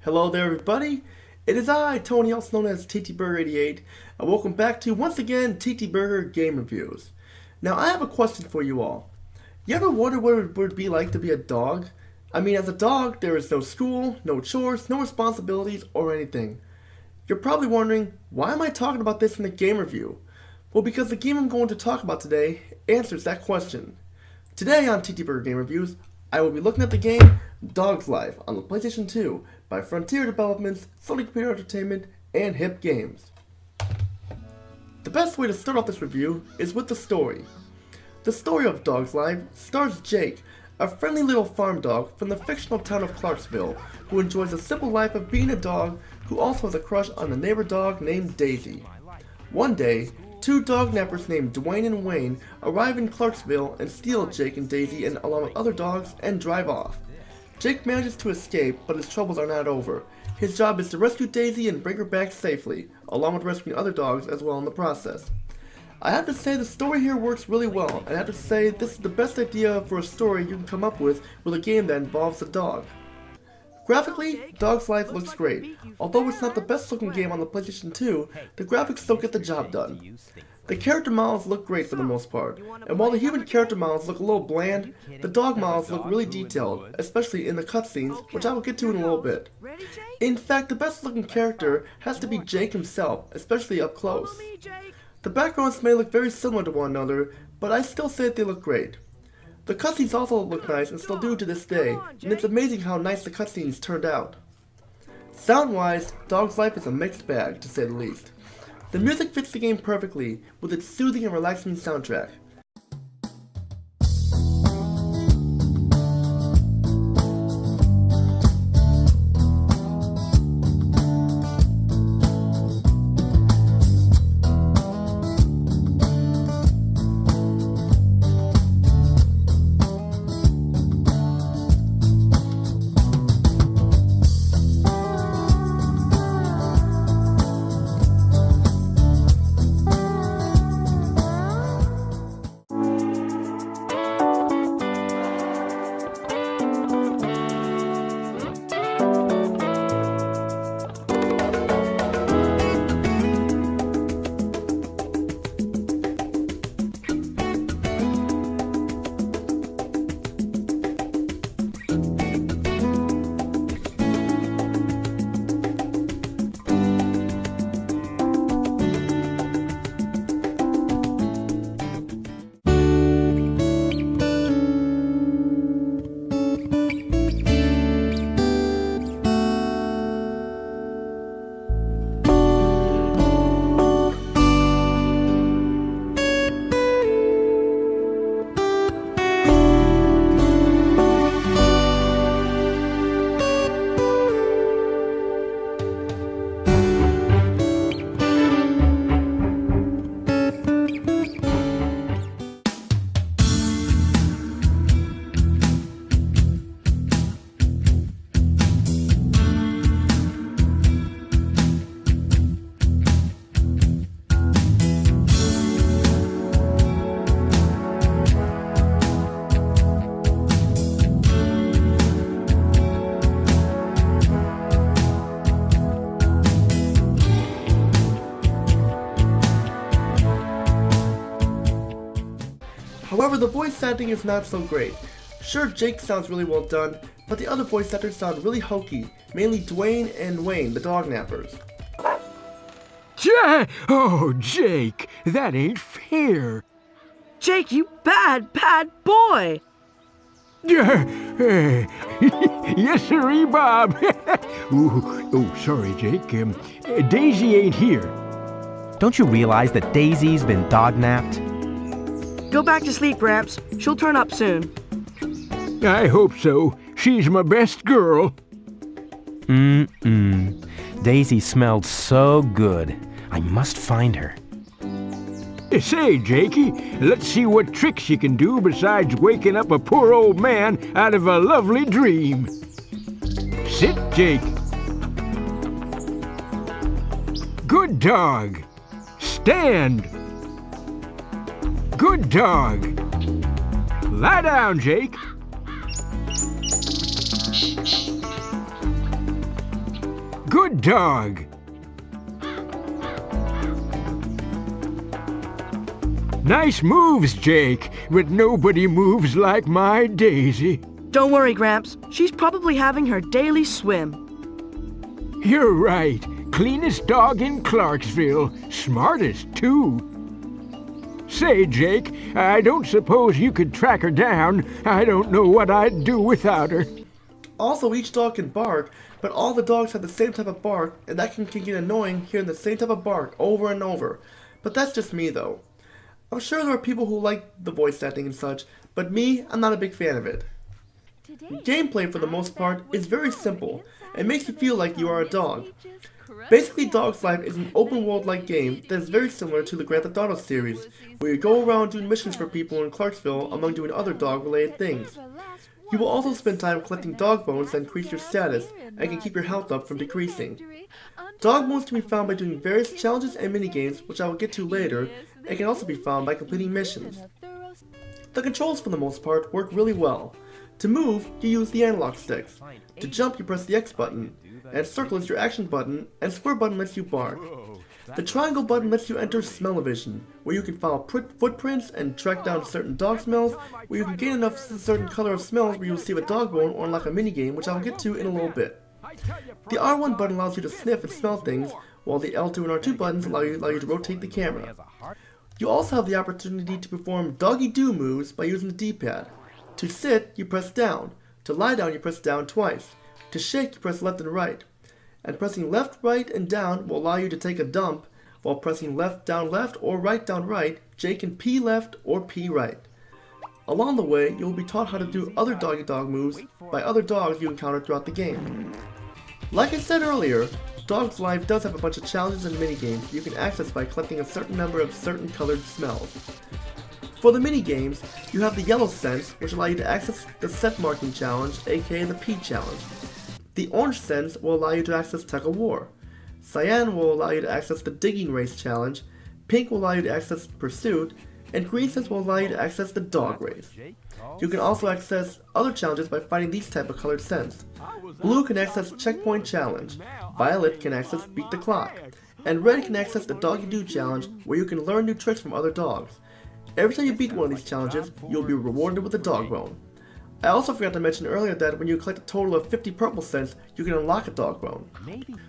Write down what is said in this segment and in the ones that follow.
Hello there everybody, it is I, Tony, also known as TTBurger88, and welcome back to, once again, TTBurger Game Reviews. Now I have a question for you all. You ever wonder what it would be like to be a dog? I mean, as a dog, there is no school, no chores, no responsibilities, or anything. You're probably wondering, why am I talking about this in a game review? Well, because the game I'm going to talk about today answers that question. Today on TTBurger Game Reviews, I will be looking at the game Dog's Life on the PlayStation 2 by Frontier Developments, Sony Computer Entertainment, and Hip Games. The best way to start off this review is with the story. The story of Dog's Life stars Jake, a friendly little farm dog from the fictional town of Clarksville, who enjoys a simple life of being a dog who also has a crush on a neighbor dog named Daisy. One day, two dog nappers named Dwayne and Wayne arrive in Clarksville and steal Jake and Daisy and along with other dogs and drive off. Jake manages to escape, but his troubles are not over. His job is to rescue Daisy and bring her back safely, along with rescuing other dogs as well in the process. I have to say the story here works really well, and I have to say this is the best idea for a story you can come up with a game that involves a dog. Graphically, Dog's Life looks great. Although it's not the best looking game on the PlayStation 2, the graphics still get the job done. The character models look great for the most part, and while the human character models look a little bland, the dog models look really detailed, especially in the cutscenes, which I will get to in a little bit. In fact, the best looking character has to be Jake himself, especially up close. The backgrounds may look very similar to one another, but I still say that they look great. The cutscenes also look nice and still do to this day, and it's amazing how nice the cutscenes turned out. Sound-wise, Dog's Life is a mixed bag, to say the least. The music fits the game perfectly, with its soothing and relaxing soundtrack. However, the voice acting is not so great. Sure, Jake sounds really well done, but the other voice actors sound really hokey, mainly Dwayne and Wayne, the dog nappers. Oh, Jake, that ain't fair. Jake, you bad boy! Yes, sirree, Bob. Sorry, Jake. Daisy ain't here. Don't you realize that Daisy's been dog-napped? Go back to sleep, Gramps. She'll turn up soon. I hope so. She's my best girl. Daisy smelled so good. I must find her. Say, Jakey, let's see what tricks you can do besides waking up a poor old man out of a lovely dream. Sit, Jake. Good dog. Stand. Good dog. Lie down, Jake. good dog. Nice moves, Jake, but nobody moves like my Daisy. Don't worry, Gramps. She's probably having her daily swim. You're right. Cleanest dog in Clarksville. Smartest, too. Say, Jake, I don't suppose you could track her down. I don't know what I'd do without her. Also, each dog can bark, but all the dogs have the same type of bark, and that can get annoying hearing the same type of bark over and over. But that's just me, though. I'm sure there are people who like the voice acting and such, but me, I'm not a big fan of it. Gameplay, for the most part, is very simple, and makes you feel like you are a dog. Basically, Dog's Life is an open-world-like game that is very similar to the Grand Theft Auto series, where you go around doing missions for people in Clarksville among doing other dog-related things. You will also spend time collecting dog bones that increase your status, and can keep your health up from decreasing. Dog bones can be found by doing various challenges and minigames, which I will get to later, and can also be found by completing missions. The controls, for the most part, work really well. To move, you use the analog sticks. To jump, you press the X button, and circle is your action button, and square button lets you bark. The triangle button lets you enter smell-o-vision, where you can follow footprints and track down certain dog smells, where you can gain enough certain color of smells where you'll see a dog bone or unlock a minigame, which I'll get to in a little bit. The R1 button allows you to sniff and smell things, while the L2 and R2 buttons allow you to rotate the camera. You also have the opportunity to perform doggy-do moves by using the D-pad. To sit, you press down. To lie down, you press down twice. To shake, you press left and right. And pressing left, right, and down will allow you to take a dump, while pressing left, down, left, or right, down, right, J can pee left or pee right. Along the way, you will be taught how to do other doggy-dog moves by other dogs you encounter throughout the game. Like I said earlier, Dog's Life does have a bunch of challenges and minigames you can access by collecting a certain number of certain colored smells. For the minigames, you have the Yellow Sense, which allow you to access the Scent Marking Challenge, aka the Pee Challenge. The Orange Sense will allow you to access Tug of War. Cyan will allow you to access the Digging Race Challenge. Pink will allow you to access Pursuit, and Green Sense will allow you to access the Dog Race. You can also access other challenges by finding these type of colored scents. Blue can access Checkpoint Challenge, Violet can access Beat the Clock, and Red can access the Doggy Do Challenge, where you can learn new tricks from other dogs. Every time you beat one of these challenges, you'll be rewarded with a dog bone. I also forgot to mention earlier that when you collect a total of 50 purple cents, you can unlock a dog bone.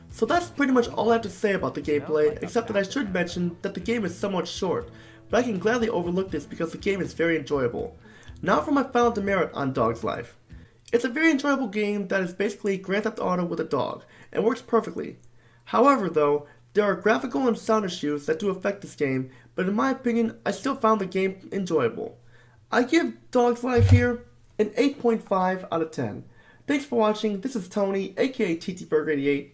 So that's pretty much all I have to say about the gameplay, except that I should mention that the game is somewhat short, but I can gladly overlook this because the game is very enjoyable. Now for my final demerit on Dog's Life. It's a very enjoyable game that is basically Grand Theft Auto with a dog, and works perfectly. However though, there are graphical and sound issues that do affect this game, but in my opinion, I still found the game enjoyable. I give Dog's Life here an 8.5 out of 10. Thanks for watching. This is Tony, aka TTBurger88.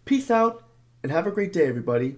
Peace out, and have a great day, everybody.